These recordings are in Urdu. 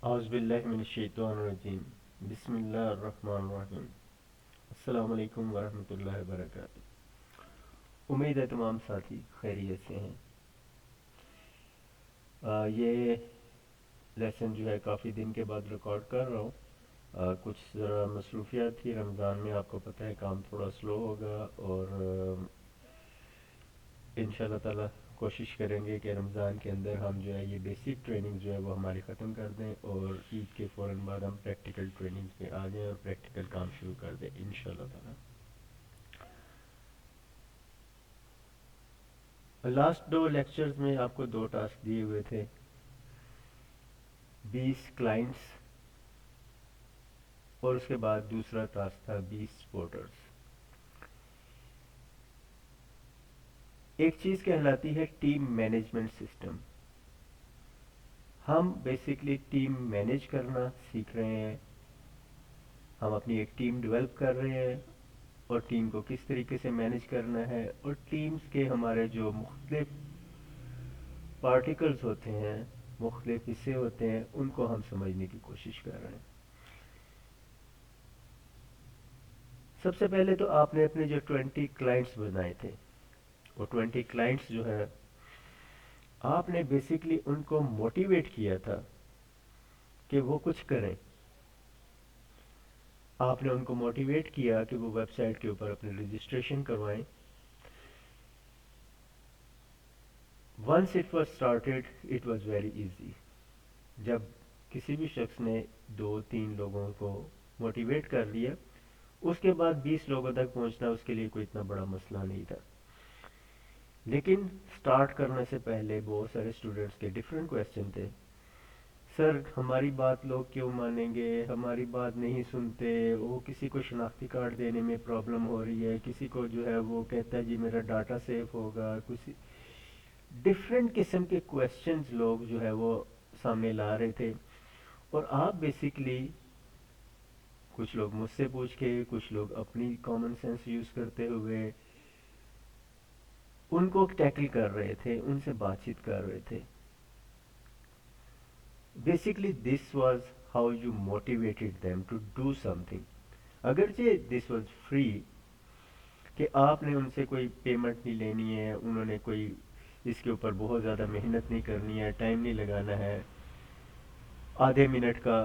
اعوذ باللہ من الشیطان الرجیم بسم اللہ الرحمن الرحیم السلام علیکم ورحمۃ اللہ وبرکاتہ۔ امید ہے تمام ساتھی خیریت سے ہیں۔ یہ لیسن جو ہے کافی دن کے بعد ریکارڈ کر رہا ہوں۔ کچھ ذرا مصروفیات تھی رمضان میں، آپ کو پتہ ہے کام تھوڑا سلو ہوگا، اور ان شاء اللہ تعالیٰ کوشش کریں گے کہ رمضان کے اندر ہم جو ہے یہ بیسک ٹریننگ جو ہے وہ ہماری ختم کر دیں، اور عید کے فوراً بعد ہم پریکٹیکل ٹریننگ پہ آ جائیں اور پریکٹیکل کام شروع کر دیں ان شاء اللہ تعالیٰ۔ لاسٹ دو لیکچرز میں آپ کو دو ٹاسک دیے ہوئے تھے، 20 کلائنٹس، اور اس کے بعد دوسرا ٹاسک تھا 20 سپورٹرز۔ ایک چیز کہلاتی ہے ٹیم مینجمنٹ سسٹم۔ ہم بیسکلی ٹیم مینیج کرنا سیکھ رہے ہیں، ہم اپنی ایک ٹیم ڈیولپ کر رہے ہیں، اور ٹیم کو کس طریقے سے مینیج کرنا ہے، اور ٹیمز کے ہمارے جو مختلف پارٹیکلز ہوتے ہیں، مختلف حصے ہوتے ہیں، ان کو ہم سمجھنے کی کوشش کر رہے ہیں۔ سب سے پہلے تو آپ نے اپنے جو 20 کلائنٹس بنائے تھے، وہ 20 کلائنٹس جو ہے آپ نے بیسکلی ان کو موٹیویٹ کیا تھا کہ وہ کچھ کریں۔ آپ نے ان کو موٹیویٹ کیا کہ وہ ویب سائٹ کے اوپر اپنے رجسٹریشن کروائیں۔ Once it was started it was very easy. جب کسی بھی شخص نے 2-3 لوگوں کو موٹیویٹ کر لیا، اس کے بعد 20 لوگوں تک پہنچنا اس کے لیے کوئی اتنا بڑا مسئلہ نہیں تھا۔ لیکن سٹارٹ کرنے سے پہلے بہت سارے اسٹوڈنٹس کے ڈیفرنٹ کویسچن تھے۔ سر ہماری بات لوگ کیوں مانیں گے، ہماری بات نہیں سنتے، وہ کسی کو شناختی کارڈ دینے میں پرابلم ہو رہی ہے، کسی کو جو ہے وہ کہتا ہے جی میرا ڈاٹا سیف ہوگا، کسی ڈفرینٹ قسم کے کویسچنز لوگ جو ہے وہ سامنے لا رہے تھے۔ اور آپ بیسکلی کچھ لوگ مجھ سے پوچھ کے، کچھ لوگ اپنی کامن سینس یوز کرتے ہوئے ان کو ٹیکل کر رہے تھے، ان سے بات چیت کر رہے تھے۔ Basically this was how you motivated them to do something. اگرچہ دس واز فری، کہ آپ نے ان سے کوئی پیمنٹ نہیں لینی ہے، انہوں نے کوئی اس کے اوپر بہت زیادہ محنت نہیں کرنی ہے، ٹائم نہیں لگانا ہے، آدھے منٹ کا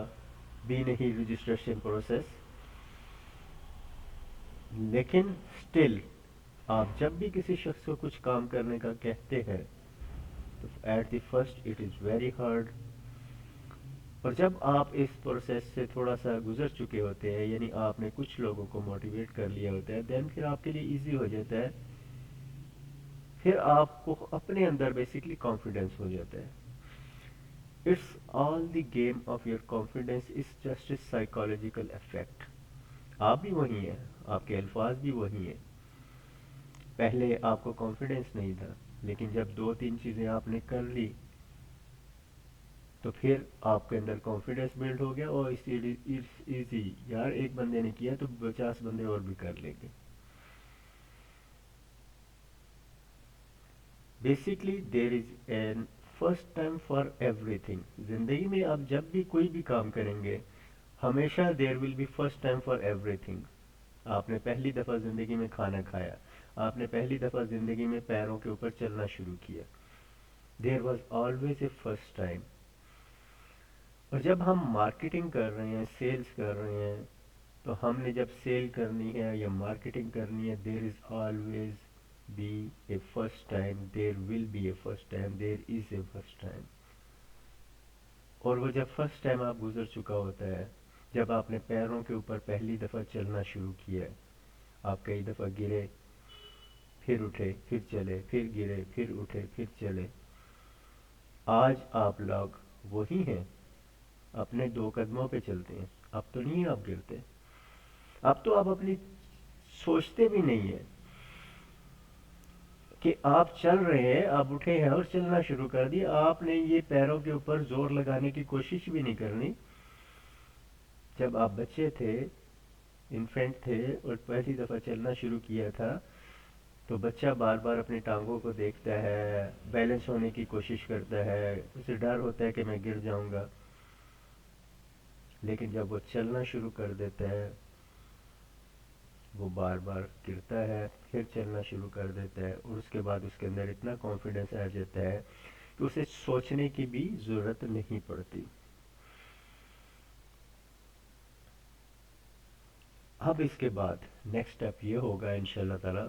بھی نہیں رجسٹریشن پروسیس۔ لیکن سٹل آپ جب بھی کسی شخص کو کچھ کام کرنے کا کہتے ہیں تو at the first it is very hard, اور جب آپ اس پروسیس سے تھوڑا سا گزر چکے ہوتے ہیں، یعنی آپ نے کچھ لوگوں کو موٹیویٹ کر لیا ہوتا ہے، دین پھر آپ کے لیے ایزی ہو جاتا ہے، پھر آپ کو اپنے اندر بیسکلی کانفیڈنس ہو جاتا ہے۔ It's all the game of your confidence is just a psychological effect. آپ بھی وہی ہیں، آپ کے الفاظ بھی وہی ہیں۔ پہلے آپ کو کانفیڈنس نہیں تھا، لیکن جب 2-3 چیزیں آپ نے کر لی تو پھر آپ کے اندر کانفیڈنس بلڈ ہو گیا، اور اس ایزی یار ایک بندے نے کیا تو 50 بندے اور بھی کر لیں گے۔ Basically there is an first time for ایوری تھنگ۔ زندگی میں آپ جب بھی کوئی بھی کام کریں گے، ہمیشہ there will be first time for ایوری تھنگ۔ آپ نے پہلی دفعہ زندگی میں کھانا کھایا، آپ نے پہلی دفعہ زندگی میں پیروں کے اوپر چلنا شروع کیا، there was always a first time. اور جب ہم مارکیٹنگ کر رہے ہیں، سیلز کر رہے ہیں، تو ہم نے جب سیل کرنی ہے یا مارکیٹنگ کرنی ہے، there is always be a first time, there will be a first time, there is a first time. اور وہ جب فرسٹ ٹائم آپ گزر چکا ہوتا ہے، جب آپ نے پیروں کے اوپر پہلی دفعہ چلنا شروع کیا ہے، آپ کئی دفعہ گرے، پھر اٹھے، پھر چلے، پھر گرے، پھر اٹھے، پھر چلے، آج آپ لوگ وہی ہیں، اپنے 2 قدموں پہ چلتے ہیں۔ اب تو نہیں آپ گرتے، اب تو آپ اپنی سوچتے بھی نہیں ہیں کہ آپ چل رہے ہیں، آپ اٹھے ہیں اور چلنا شروع کر دیا، آپ نے یہ پیروں کے اوپر زور لگانے کی کوشش بھی نہیں کرنی۔ جب آپ بچے تھے، انفینٹ تھے، اور پہلی دفعہ چلنا شروع کیا تھا، تو بچہ بار بار اپنی ٹانگوں کو دیکھتا ہے، بیلنس ہونے کی کوشش کرتا ہے، اسے ڈر ہوتا ہے کہ میں گر جاؤں گا۔ لیکن جب وہ چلنا شروع کر دیتا ہے وہ بار بار گرتا ہے، پھر چلنا شروع کر دیتا ہے، اور اس کے بعد اس کے اندر اتنا کانفیڈنس آ جاتا ہے کہ اسے سوچنے کی بھی ضرورت نہیں پڑتی۔ اب اس کے بعد نیکسٹ اسٹیپ یہ ہوگا انشاءاللہ تعالی،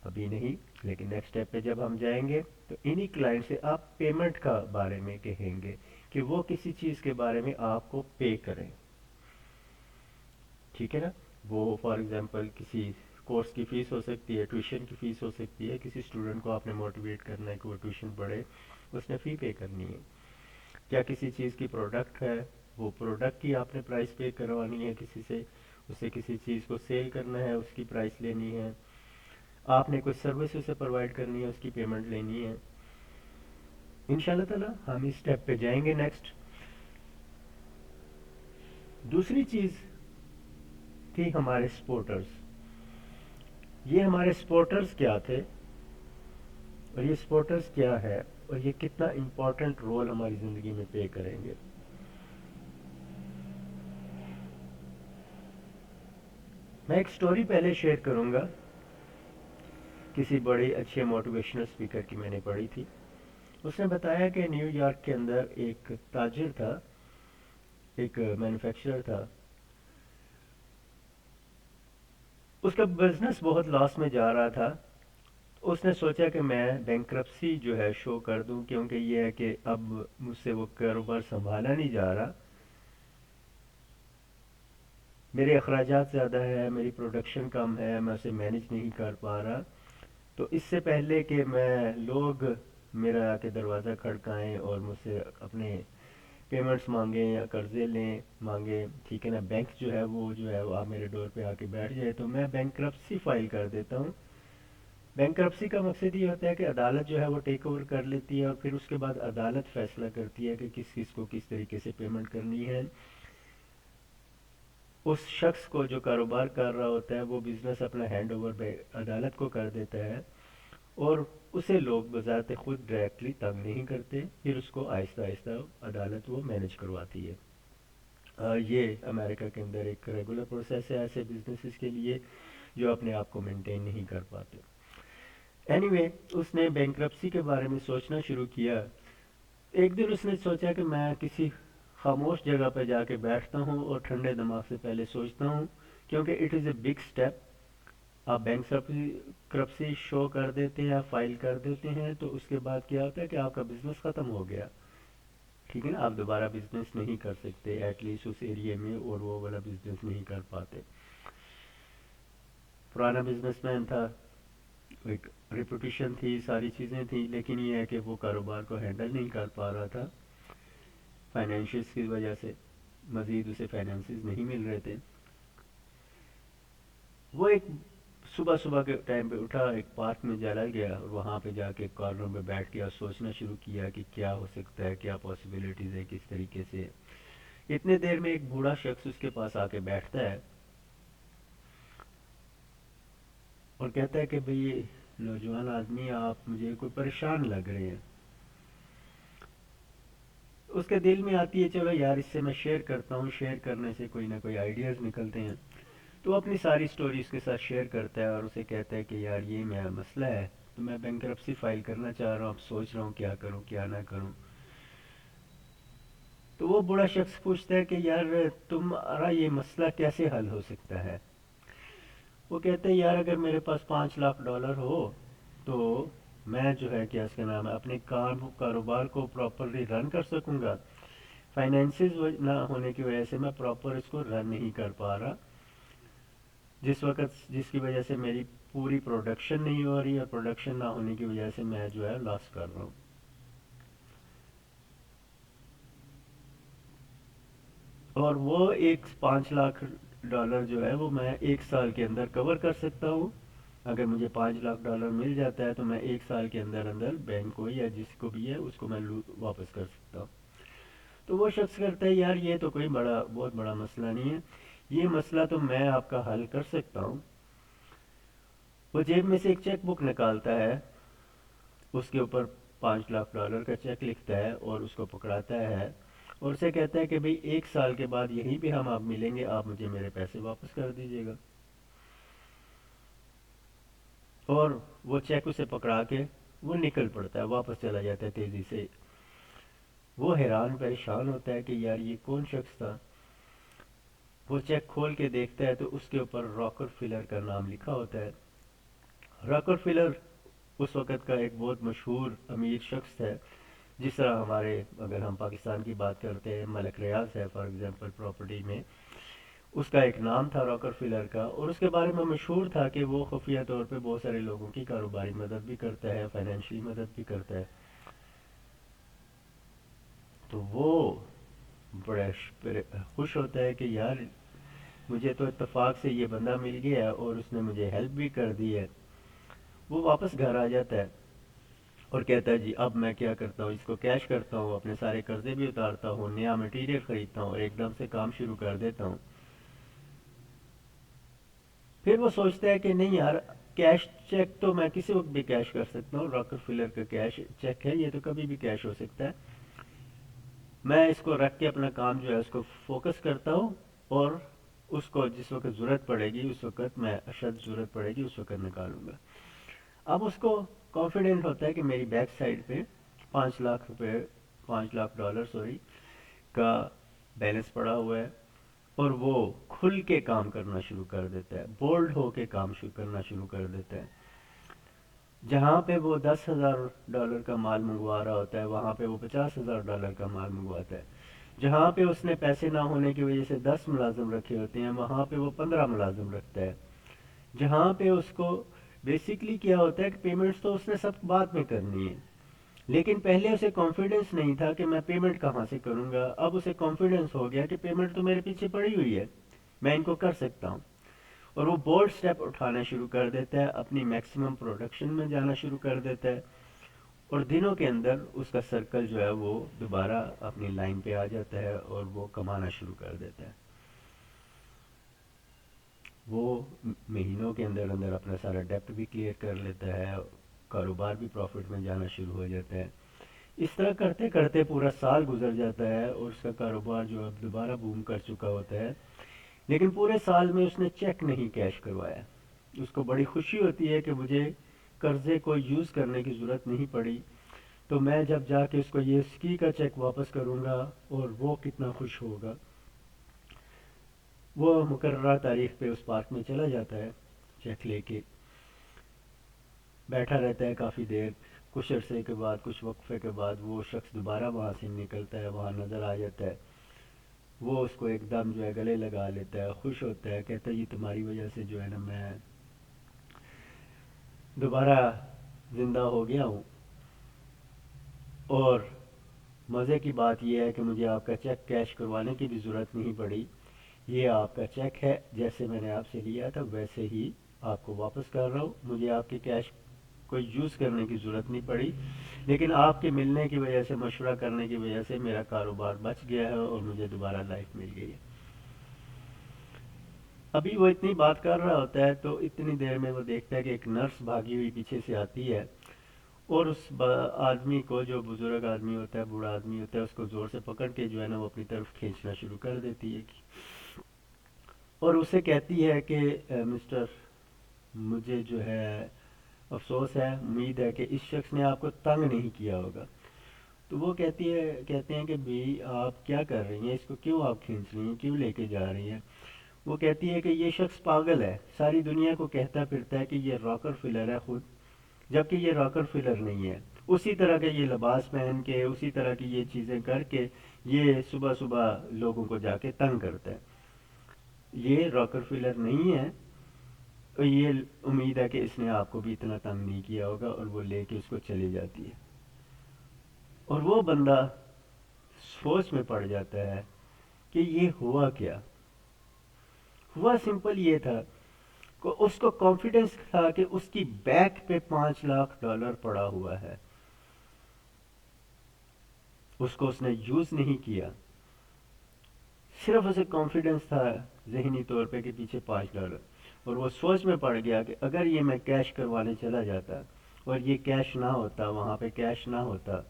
ابھی نہیں لیکن نیکسٹ اسٹیپ پہ جب ہم جائیں گے تو انہی کلائنٹ سے آپ پیمنٹ کا بارے میں کہیں گے کہ وہ کسی چیز کے بارے میں آپ کو پے کریں، ٹھیک ہے نا؟ وہ فار ایگزامپل کسی کورس کی فیس ہو سکتی ہے، ٹیوشن کی فیس ہو سکتی ہے، کسی اسٹوڈنٹ کو آپ نے موٹیویٹ کرنا ہے کہ وہ ٹیوشن پڑھے، اس نے فی پے کرنی ہے، کیا کسی چیز کی پروڈکٹ ہے، وہ پروڈکٹ کی آپ نے پرائس پے کروانی ہے کسی سے، اسے کسی چیز کو سیل کرنا ہے، اس کی پرائس لینی ہے، آپ نے کوئی سروس اسے پرووائڈ کرنی ہے، اس کی پیمنٹ لینی ہے۔ انشاءاللہ تعالی ہم اس اسٹیپ پہ جائیں گے نیکسٹ۔ دوسری چیز تھی ہمارے سپورٹرز۔ یہ ہمارے سپورٹرز کیا تھے اور یہ سپورٹرز کیا ہے اور یہ کتنا امپورٹنٹ رول ہماری زندگی میں پلے کریں گے۔ میں ایک سٹوری پہلے شیئر کروں گا، کسی بڑے اچھے موٹیویشنل اسپیکر کی میں نے پڑھی تھی۔ اس نے بتایا کہ نیو یارک کے اندر ایک تاجر تھا، ایک مینوفیکچرر تھا، اس کا بزنس بہت لاس میں جا رہا تھا۔ اس نے سوچا کہ میں بینکرپسی جو ہے شو کر دوں، کیونکہ یہ ہے کہ اب مجھ سے وہ کاروبار سنبھالا نہیں جا رہا، میرے اخراجات زیادہ ہے، میری پروڈکشن کم ہے، میں اسے مینیج نہیں کر پا رہا، تو اس سے پہلے کہ میں لوگ میرا آ کے دروازہ کھڑکائیں اور مجھ سے اپنے پیمنٹس مانگیں یا قرضے لیں مانگیں، ٹھیک ہے نا، بینک جو ہے وہ آپ میرے ڈور پہ آ کے بیٹھ جائے، تو میں بینکرپسی فائل کر دیتا ہوں۔ بینکرپسی کا مقصد یہ ہوتا ہے کہ عدالت جو ہے وہ ٹیک اوور کر لیتی ہے، اور پھر اس کے بعد عدالت فیصلہ کرتی ہے کہ کس کس کو کس طریقے سے پیمنٹ کرنی ہے۔ اس شخص کو جو کاروبار کر رہا ہوتا ہے وہ بزنس اپنا ہینڈ اوور عدالت کو کر دیتا ہے، اور اسے لوگ بذات خود ڈائریکٹلی تنگ نہیں کرتے، پھر اس کو آہستہ آہستہ عدالت وہ مینیج کرواتی ہے۔ یہ امریکہ کے اندر ایک ریگولر پروسیس ہے ایسے بزنسز کے لیے جو اپنے آپ کو مینٹین نہیں کر پاتے۔ اینی وے، اس نے بینکرپسی کے بارے میں سوچنا شروع کیا۔ ایک دن اس نے سوچا کہ میں کسی خاموش جگہ پہ جا کے بیٹھتا ہوں اور ٹھنڈے دماغ سے پہلے سوچتا ہوں، کیونکہ it is a big step. آپ بینکرپسی شو کر دیتے ہیں، فائل کر دیتے ہیں، تو اس کے بعد کیا ہوتا ہے کہ آپ کا بزنس ختم ہو گیا، ٹھیک ہے نا، آپ دوبارہ بزنس نہیں کر سکتے، ایٹ لیسٹ اس ایریے میں، اور وہ والا بزنس نہیں کر پاتے۔ پرانا بزنس مین تھا، ایک ریپوٹیشن تھی، ساری چیزیں تھیں، لیکن یہ ہے کہ وہ کاروبار کو ہینڈل نہیں کر پا رہا تھا فائنینشیلس کی وجہ سے، مزید اسے فائنینسز نہیں مل رہے تھے۔ وہ ایک صبح صبح کے ٹائم پہ اٹھا، ایک پارک میں چلا گیا، اور وہاں پہ جا کے کارنر میں بیٹھ کے سوچنا شروع کیا کہ کیا ہو سکتا ہے، کیا پاسبلٹیز ہے، کس طریقے سے۔ اتنے دیر میں ایک بوڑھا شخص اس کے پاس آ کے بیٹھتا ہے اور کہتا ہے کہ بھئی نوجوان آدمی، آپ مجھے کوئی پریشان لگ رہے ہیں۔ اس کے دل میں آتی ہے چلو یار اس سے میں شیئر کرتا ہوں، شیئر کرنے سے کوئی نہ کوئی آئیڈیاز نکلتے ہیں، تو وہ اپنی ساری سٹوری اس کے ساتھ شیئر کرتا ہے اور اسے کہتا ہے کہ یار یہ میرا مسئلہ ہے، تو میں بینکرپسی فائل کرنا چاہ رہا ہوں، اب سوچ رہا ہوں کیا کروں کیا نہ کروں۔ تو وہ بڑا شخص پوچھتا ہے کہ یار تمہارا یہ مسئلہ کیسے حل ہو سکتا ہے؟ وہ کہتے ہیں یار اگر میرے پاس $5 لاکھ ہو تو میں جو ہے کیا اس کا نام ہے اپنے کاروبار کو پراپرلی رن کر سکوں گا۔ فائنینسز نہ ہونے کی وجہ سے میں پراپر اس کو رن نہیں کر پا رہا، جس کی وجہ سے میری پوری پروڈکشن نہیں ہو رہی، اور پروڈکشن نہ ہونے کی وجہ سے میں جو ہے لاس کر رہا ہوں۔ اور وہ ایک $5 لاکھ جو ہے وہ میں 1 سال کے اندر کور کر سکتا ہوں۔ اگر مجھے $5 لاکھ مل جاتا ہے تو میں 1 سال کے اندر اندر بینک کو یا جس کو بھی ہے اس کو میں واپس کر سکتا ہوں۔ تو وہ شخص کرتا ہے یار یہ تو کوئی بہت بڑا مسئلہ نہیں ہے، یہ مسئلہ تو میں آپ کا حل کر سکتا ہوں۔ وہ جیب میں سے ایک چیک بک نکالتا ہے، اس کے اوپر $5 لاکھ کا چیک لکھتا ہے اور اس کو پکڑاتا ہے، اور اسے کہتا ہے کہ بھئی 1 سال کے بعد یہیں پہ ہم آپ ملیں گے، آپ مجھے میرے پیسے واپس کر دیجیے گا۔ اور وہ چیک اسے پکڑا کے وہ نکل پڑتا ہے، واپس چلا جاتا ہے تیزی سے۔ وہ حیران پریشان ہوتا ہے کہ یار یہ کون شخص تھا۔ وہ چیک کھول کے دیکھتا ہے تو اس کے اوپر راکر فلر کا نام لکھا ہوتا ہے۔ راکر فلر اس وقت کا ایک بہت مشہور امیر شخص ہے، جس طرح ہمارے اگر ہم پاکستان کی بات کرتے ہیں ملک ریاض ہے فار ایگزامپل پراپرٹی میں، اس کا ایک نام تھا راکر فلر کا، اور اس کے بارے میں مشہور تھا کہ وہ خفیہ طور پہ بہت سارے لوگوں کی کاروباری مدد بھی کرتا ہے، فائنینشلی مدد بھی کرتا ہے۔ تو وہ بڑا خوش ہوتا ہے کہ یار مجھے تو اتفاق سے یہ بندہ مل گیا ہے اور اس نے مجھے ہیلپ بھی کر دی ہے۔ وہ واپس گھر آ جاتا ہے اور کہتا ہے جی اب میں کیا کرتا ہوں، اس کو کیش کرتا ہوں، اپنے سارے قرضے بھی اتارتا ہوں، نیا مٹیریل خریدتا ہوں اور ایک دم سے کام شروع کر دیتا ہوں۔ پھر وہ سوچتا ہے کہ نہیں یار، کیش چیک تو میں کسی وقت بھی کیش کر سکتا ہوں، راکر فلر کا کیش چیک ہے یہ تو کبھی بھی کیش ہو سکتا ہے، میں اس کو رکھ کے اپنا کام جو ہے اس کو فوکس کرتا ہوں، اور اس کو جس وقت ضرورت پڑے گی اس وقت میں اشد ضرورت پڑے گی اس وقت نکالوں گا۔ اب اس کو کانفیڈنٹ ہوتا ہے کہ میری بیک سائڈ پہ 5 لاکھ روپے، 5 لاکھ ڈالر سوری کا بیلنس پڑا ہوا ہے، اور وہ کھل کے کام کرنا شروع کر دیتا ہے، بولڈ ہو کے کام کرنا شروع کر دیتا ہے۔ جہاں پہ وہ 10,000 ڈالر کا مال منگوا رہا ہوتا ہے وہاں پہ وہ 50,000 ڈالر کا مال منگواتا ہے۔ جہاں پہ اس نے پیسے نہ ہونے کی وجہ سے 10 ملازم رکھے ہوتے ہیں وہاں پہ وہ 15 ملازم رکھتا ہے۔ جہاں پہ اس کو بیسکلی کیا ہوتا ہے کہ پیمنٹس تو اس نے سب بعد میں کرنی ہے، لیکن پہلے اسے کانفیڈنس نہیں تھا کہ میں پیمنٹ کہاں سے کروں گا، اب اسے کانفیڈنس ہو گیا کہ پیمنٹ تو میرے پیچھے پڑی ہوئی ہے، میں ان کو کر سکتا ہوں، اور وہ بولڈ سٹیپ اٹھانا شروع کر دیتا ہے، اپنی میکسیمم پروڈکشن میں جانا شروع کر دیتا ہے، اور دنوں کے اندر اس کا سرکل جو ہے وہ دوبارہ اپنی لائن پہ آ جاتا ہے اور وہ کمانا شروع کر دیتا ہے۔ وہ مہینوں کے اندر اندر اپنا سارا ڈیپٹ بھی کلیئر کر لیتا ہے، کاروبار بھی پروفٹ میں جانا شروع ہو جاتا ہے۔ اس طرح کرتے کرتے پورا سال گزر جاتا ہے اور اس کا کاروبار جو اب دوبارہ بوم کر چکا ہوتا ہے، لیکن پورے سال میں اس نے چیک نہیں کیش کروایا۔ اس کو بڑی خوشی ہوتی ہے کہ مجھے قرضے کو یوز کرنے کی ضرورت نہیں پڑی، تو میں جب جا کے اس کو یہ اسکی کا چیک واپس کروں گا اور وہ کتنا خوش ہوگا۔ وہ مقررہ تاریخ پہ اس پارک میں چلا جاتا ہے چیک لے کے، بیٹھا رہتا ہے کافی دیر، کچھ عرصے کے بعد، کچھ وقفے کے بعد وہ شخص دوبارہ وہاں سے نکلتا ہے، وہاں نظر آ جاتا ہے، وہ اس کو ایک دم جو ہے گلے لگا لیتا ہے، خوش ہوتا ہے، کہتا ہے یہ تمہاری وجہ سے جو ہے نا میں دوبارہ زندہ ہو گیا ہوں، اور مزے کی بات یہ ہے کہ مجھے آپ کا چیک کیش کروانے کی بھی ضرورت نہیں پڑی، یہ آپ کا چیک ہے، جیسے میں نے آپ سے لیا تھا ویسے ہی آپ کو واپس کر رہا ہوں، مجھے آپ کے کیش کو یوز کرنے کی ضرورت نہیں پڑی، لیکن آپ کے ملنے کی وجہ سے، مشورہ کرنے کی وجہ سے میرا کاروبار بچ گیا ہے اور مجھے دوبارہ لائف مل گئی ہے۔ ابھی وہ اتنی بات کر رہا ہوتا ہے تو اتنی دیر میں وہ دیکھتا ہے کہ ایک نرس بھاگی ہوئی پیچھے سے آتی ہے، اور اس آدمی کو، جو بزرگ آدمی ہوتا ہے، بوڑھا آدمی ہوتا ہے، اس کو زور سے پکڑ کے جو ہے نا وہ اپنی طرف کھینچنا شروع کر دیتی ہے، اور اسے کہتی ہے کہ مسٹر، مجھے جو ہے افسوس ہے، امید ہے کہ اس شخص نے آپ کو تنگ نہیں کیا ہوگا۔ تو وہ کہتے ہیں کہ بھی آپ کیا کر رہی ہیں، اس کو کیوں آپ کھینچ رہی ہیں، کیوں لے کے جا رہی ہیں؟ وہ کہتی ہے کہ یہ شخص پاگل ہے، ساری دنیا کو کہتا پھرتا ہے کہ یہ راکر فلر ہے خود، جبکہ یہ راکر فلر نہیں ہے، اسی طرح کے یہ لباس پہن کے، اسی طرح کی یہ چیزیں کر کے یہ صبح صبح لوگوں کو جا کے تنگ کرتا ہے، یہ راکر فلر نہیں ہے، اور یہ امید ہے کہ اس نے آپ کو بھی اتنا تنگ نہیں کیا ہوگا، اور وہ لے کے اس کو چلی جاتی ہے، اور وہ بندہ سوچ میں پڑ جاتا ہے کہ یہ ہوا کیا؟ ہوا سمپل یہ تھا کہ اس کو کانفیڈنس تھا کہ اس کی بیک پہ 5 لاکھ ڈالر پڑا ہوا ہے، اس کو اس نے یوز نہیں کیا، صرف اسے کانفیڈنس تھا ذہنی طور پہ کہ پیچھے 5 ڈالر، اور وہ سوچ میں پڑ گیا کہ اگر یہ میں کیش کروانے چلا جاتا اور یہ کیش نہ ہوتا، وہاں پہ کیش نہ ہوتا،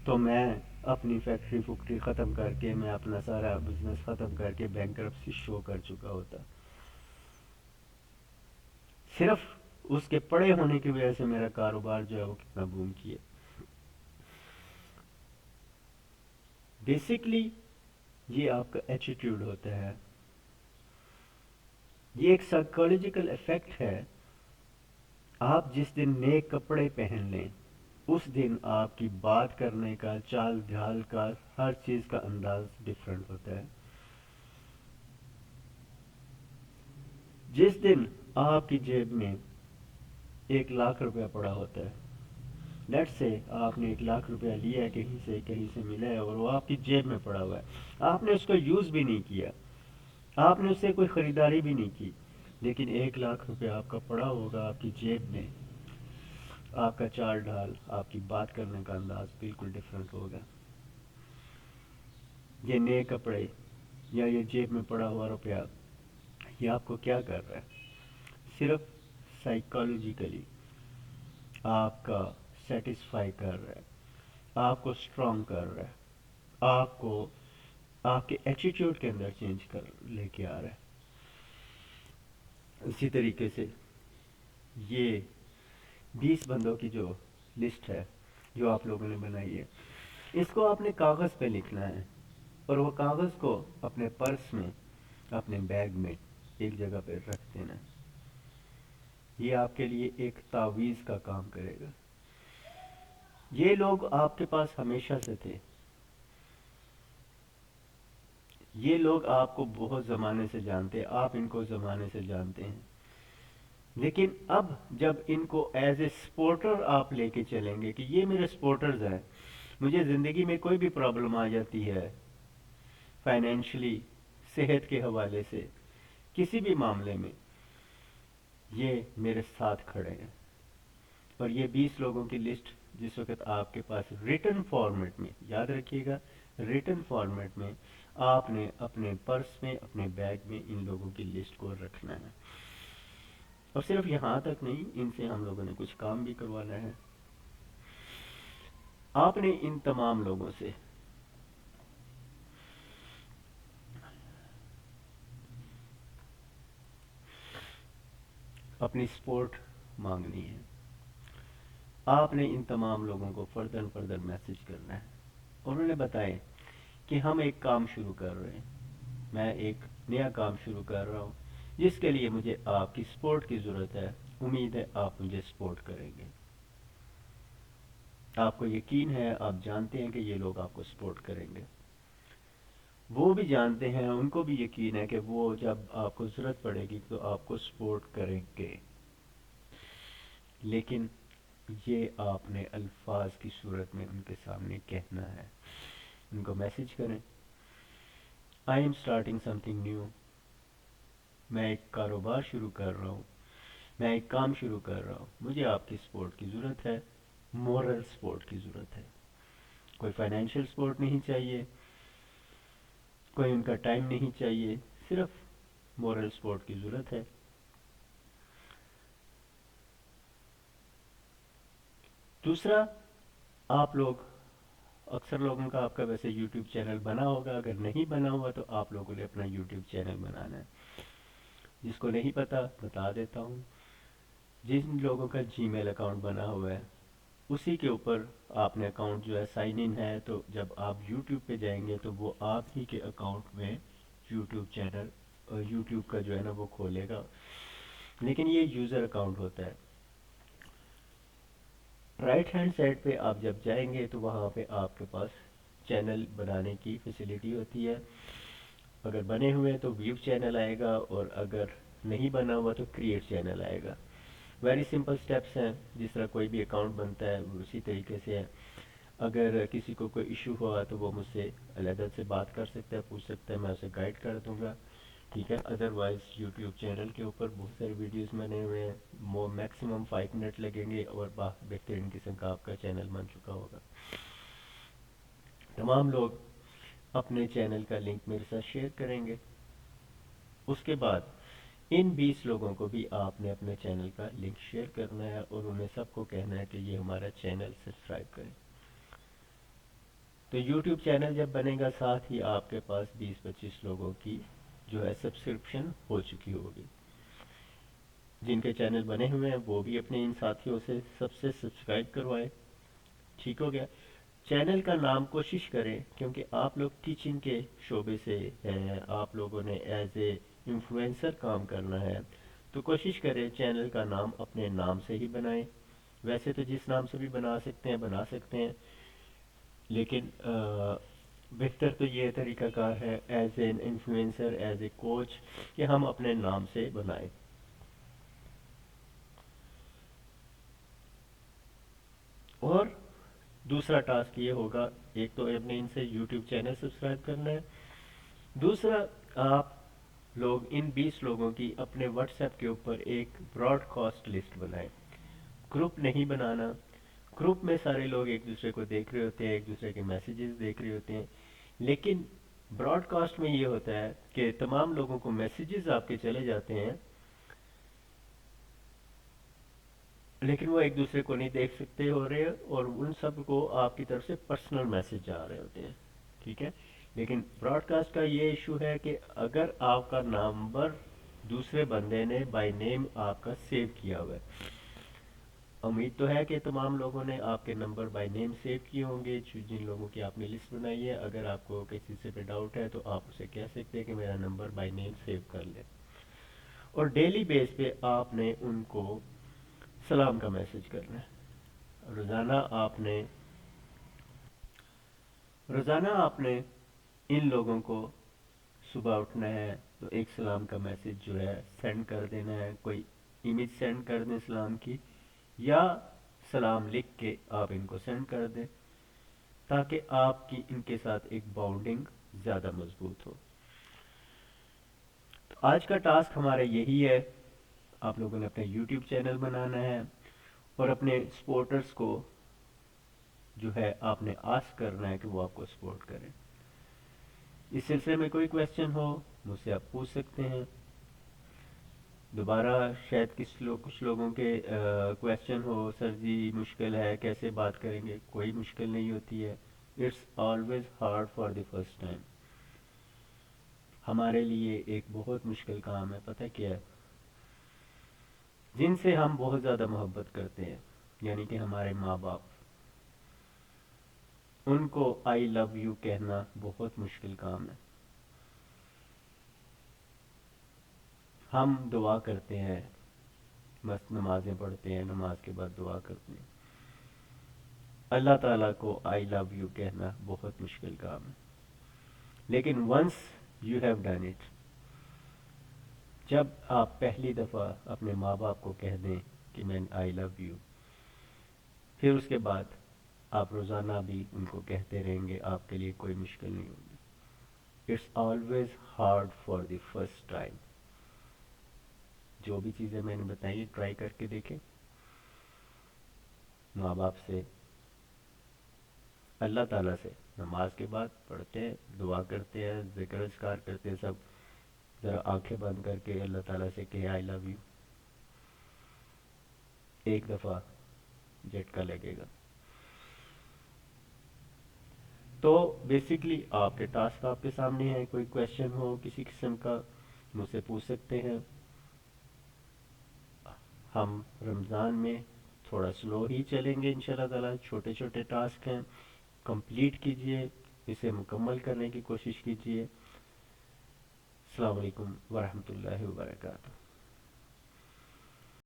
تو میں اپنی فیکٹری ختم کر کے، میں اپنا سارا بزنس ختم کر کے بینکرپسی شو کر چکا ہوتا. صرف اس کے پڑے ہونے کی وجہ سے میرا کاروبار جو ہے وہ کتنا بوم کیا. بیسکلی یہ آپ کا ایٹیٹیوڈ ہوتا ہے، یہ ایک سائیکولوجیکل افیکٹ ہے. آپ جس دن نئے کپڑے پہن لیں اس دن آپ کی بات کرنے کا، چال ڈھال کا، ہر چیز کا انداز ڈیفرنٹ ہوتا ہے. جس دن آپ کی جیب میں 1 لاکھ روپیہ پڑا ہوتا ہے، لیٹ سے آپ نے 1 لاکھ روپیہ لیا ہے کہیں سے ملا ہے اور وہ آپ کی جیب میں پڑا ہوا ہے، آپ نے اس کو یوز بھی نہیں کیا، آپ نے اس سے کوئی خریداری بھی نہیں کی، لیکن 1 لاکھ روپیہ آپ کا پڑا ہوگا آپ کی جیب میں. آپ کا چال ڈھال، آپ کی بات کرنے کا انداز بالکل ڈیفرنٹ ہوگا. یہ نئے کپڑے یا یہ جیب میں پڑا ہوا روپیہ یہ آپ کو کیا کر رہا ہے؟ صرف سائیکالوجیکلی آپ کا سیٹسفائی کر رہا ہے، آپ کو اسٹرانگ کر رہا ہے، آپ کو آپ کے ایٹیٹیوڈ کے اندر چینج کر لے کے آ رہا ہے. اسی طریقے سے یہ 20 بندوں کی جو لسٹ ہے جو آپ لوگوں نے بنائی ہے، اس کو آپ نے کاغذ پہ لکھنا ہے اور وہ کاغذ کو اپنے پرس میں، اپنے بیگ میں ایک جگہ پہ رکھ دینا. یہ آپ کے لیے ایک تعویذ کا کام کرے گا. یہ لوگ آپ کے پاس ہمیشہ سے تھے، یہ لوگ آپ کو بہت زمانے سے جانتے ہیں، آپ ان کو زمانے سے جانتے ہیں، لیکن اب جب ان کو ایز اے سپورٹر آپ لے کے چلیں گے کہ یہ میرے سپورٹرز ہیں، مجھے زندگی میں کوئی بھی پرابلم آ جاتی ہے فائنینشلی، صحت کے حوالے سے، کسی بھی معاملے میں، یہ میرے ساتھ کھڑے ہیں. اور یہ 20 لوگوں کی لسٹ جس وقت آپ کے پاس ریٹن فارمیٹ میں، یاد رکھیے گا ریٹن فارمیٹ میں آپ نے اپنے پرس میں، اپنے بیگ میں ان لوگوں کی لسٹ کو رکھنا ہے. اور صرف یہاں تک نہیں، ان سے ہم لوگوں نے کچھ کام بھی کروانا ہے. آپ نے ان تمام لوگوں سے اپنی سپورٹ مانگنی ہے. آپ نے ان تمام لوگوں کو فردر فردر میسج کرنا ہے اور انہیں بتائیں کہ ہم ایک کام شروع کر رہے ہیں، میں ایک نیا کام شروع کر رہا ہوں جس کے لیے مجھے آپ کی سپورٹ کی ضرورت ہے. امید ہے آپ مجھے سپورٹ کریں گے. آپ کو یقین ہے، آپ جانتے ہیں کہ یہ لوگ آپ کو سپورٹ کریں گے. وہ بھی جانتے ہیں، ان کو بھی یقین ہے کہ وہ جب آپ کو ضرورت پڑے گی تو آپ کو سپورٹ کریں گے. لیکن یہ آپ نے الفاظ کی صورت میں ان کے سامنے کہنا ہے. ان کو میسج کریں، I am starting some thing new. میں ایک کاروبار شروع کر رہا ہوں، میں ایک کام شروع کر رہا ہوں، مجھے آپ کی سپورٹ کی ضرورت ہے، مورل سپورٹ کی ضرورت ہے. کوئی فائنینشیل سپورٹ نہیں چاہیے، کوئی ان کا ٹائم نہیں چاہیے، صرف مورل سپورٹ کی ضرورت ہے. دوسرا، آپ لوگ، اکثر لوگوں کا آپ کا ویسے یوٹیوب چینل بنا ہوگا، اگر نہیں بنا ہوا تو آپ لوگوں نے اپنا یوٹیوب چینل بنانا ہے. جس کو نہیں پتا بتا دیتا ہوں، جن لوگوں کا جی میل اکاؤنٹ بنا ہوا ہے اسی کے اوپر آپ نے اکاؤنٹ جو ہے سائن ان ہے، تو جب آپ یوٹیوب پہ جائیں گے تو وہ آپ ہی کے اکاؤنٹ میں یوٹیوب چینل، یوٹیوب کا جو ہے نا وہ کھولے گا. لیکن یہ یوزر اکاؤنٹ ہوتا ہے. رائٹ ہینڈ سائڈ پہ آپ جب جائیں گے تو وہاں پہ آپ کے پاس چینل بنانے کی فیسلٹی ہوتی ہے. اگر بنے ہوئے تو ویو چینل آئے گا، اور اگر نہیں بنا ہوا تو کریٹ چینل آئے گا. ویری سمپل سٹیپس ہیں، جس طرح کوئی بھی اکاؤنٹ بنتا ہے اسی طریقے سے ہے. اگر کسی کو کوئی ایشو ہوا تو وہ مجھ سے علیحدہ سے بات کر سکتا ہے، پوچھ سکتا ہے، میں اسے گائیڈ کر دوں گا. ٹھیک ہے. ادروائز یوٹیوب چینل کے اوپر بہت سارے ویڈیوز بنے ہوئے ہیں، وہ میکسیمم 5 منٹ لگیں گے اور بہترین قسم کا آپ کا چینل بن چکا ہوگا. تمام لوگ اپنے چینل کا لنک میرے ساتھ شیئر کریں گے. اس کے بعد ان 20 لوگوں کو بھی آپ نے اپنے چینل کا لنک شیئر کرنا ہے اور انہیں سب کو کہنا ہے کہ یہ ہمارا چینل سبسکرائب کریں. تو یوٹیوب چینل جب بنے گا ساتھ ہی آپ کے پاس 20-25 لوگوں کی جو ہے سبسکرپشن ہو چکی ہوگی. جن کے چینل بنے ہوئے ہیں وہ بھی اپنے ان ساتھیوں سے سب سے سبسکرائب کروائے. ٹھیک ہو گیا. چینل کا نام کوشش کریں کیونکہ آپ لوگ ٹیچنگ کے شعبے سے ہیں, آپ لوگوں نے ایز اے انفلوئنسر کام کرنا ہے, تو کوشش کریں چینل کا نام اپنے نام سے ہی بنائیں. ویسے تو جس نام سے بھی بنا سکتے ہیں لیکن بہتر تو یہ طریقہ کار ہے as an influencer, as a coach, کہ ہم اپنے نام سے بنائیں. اور دوسرا ٹاسک یہ ہوگا, ایک تو اپنے ان سے یوٹیوب چینل سبسکرائب کرنا ہے, دوسرا آپ لوگ ان 20 لوگوں کی اپنے واٹس ایپ کے اوپر ایک براڈ کاسٹ لسٹ بنائیں. گروپ نہیں بنانا. گروپ میں سارے لوگ ایک دوسرے کو دیکھ رہے ہوتے ہیں, ایک دوسرے کے میسیجز دیکھ رہے ہوتے ہیں, لیکن براڈ کاسٹ میں یہ ہوتا ہے کہ تمام لوگوں کو میسیجز آپ کے چلے جاتے ہیں لیکن وہ ایک دوسرے کو نہیں دیکھ سکتے ہو رہے, اور ان سب کو آپ کی طرف سے پرسنل میسیج آ رہے ہوتے ہیں. ٹھیک ہے. لیکن براڈ کاسٹ کا یہ ایشو ہے کہ اگر آپ کا نمبر دوسرے بندے نے بائی نیم آپ کا سیو کیا ہوا ہے, امید تو ہے کہ تمام لوگوں نے آپ کے نمبر بائی نیم سیو کیے ہوں گے جن لوگوں کی آپ نے لسٹ بنائی ہے. اگر آپ کو کسی سے پہ ڈاؤٹ ہے تو آپ اسے کہہ سکتے ہیں کہ میرا نمبر بائی نیم سیو کر لیں, اور ڈیلی بیس پہ آپ نے ان کو سلام کا میسج کرنا ہے. روزانہ آپ نے ان لوگوں کو صبح اٹھنا ہے تو ایک سلام کا میسج جو ہے سینڈ کر دینا ہے. کوئی امیج سینڈ کر دیں سلام کی, یا سلام لکھ کے آپ ان کو سینڈ کر دیں, تاکہ آپ کی ان کے ساتھ ایک باؤنڈنگ زیادہ مضبوط ہو. تو آج کا ٹاسک ہمارا یہی ہے, آپ لوگوں نے اپنا یوٹیوب چینل بنانا ہے اور اپنے سپورٹرز کو جو ہے آپ نے آسک کرنا ہے کہ وہ آپ کو سپورٹ کریں. اس سلسلے میں کوئی کویسچن ہو مجھ سے آپ پوچھ سکتے ہیں. دوبارہ شاید کچھ لوگوں کے کویسچن ہو, سر جی مشکل ہے کیسے بات کریں گے. کوئی مشکل نہیں ہوتی ہے, it's always hard for the first time. ہمارے لیے ایک بہت مشکل کام ہے, پتہ کیا ہے, جن سے ہم بہت زیادہ محبت کرتے ہیں, یعنی کہ ہمارے ماں باپ, ان کو آئی لو یو کہنا بہت مشکل کام ہے. ہم دعا کرتے ہیں, بس نمازیں پڑھتے ہیں, نماز کے بعد دعا کرتے ہیں. اللہ تعالیٰ کو آئی لو یو کہنا بہت مشکل کام ہے. لیکن once you have done it, جب آپ پہلی دفعہ اپنے ماں باپ کو کہہ دیں کہ میں آئی لو یو, پھر اس کے بعد آپ روزانہ بھی ان کو کہتے رہیں گے, آپ کے لیے کوئی مشکل نہیں ہوگی. It's always hard for the first time. جو بھی چیزیں میں نے بتائی ٹرائی کر کے دیکھیں. ماں باپ سے, اللہ تعالیٰ سے نماز کے بعد پڑھتے ہیں, دعا کرتے ہیں, ذکر اذکار کرتے ہیں, سب ذرا آنکھیں بند کر کے اللہ تعالیٰ سے کہ آئی لو یو. ایک دفعہ جھٹکا لگے گا. تو بیسیکلی آپ کے ٹاسک آپ کے سامنے ہیں. کوئی کویسچن ہو کسی قسم کا مجھ سے پوچھ سکتے ہیں. ہم رمضان میں تھوڑا سلو ہی چلیں گے انشاءاللہ تعالیٰ. چھوٹے چھوٹے ٹاسک ہیں, کمپلیٹ کیجئے, اسے مکمل کرنے کی کوشش کیجئے. السلام علیکم ورحمۃ اللہ وبرکاتہ.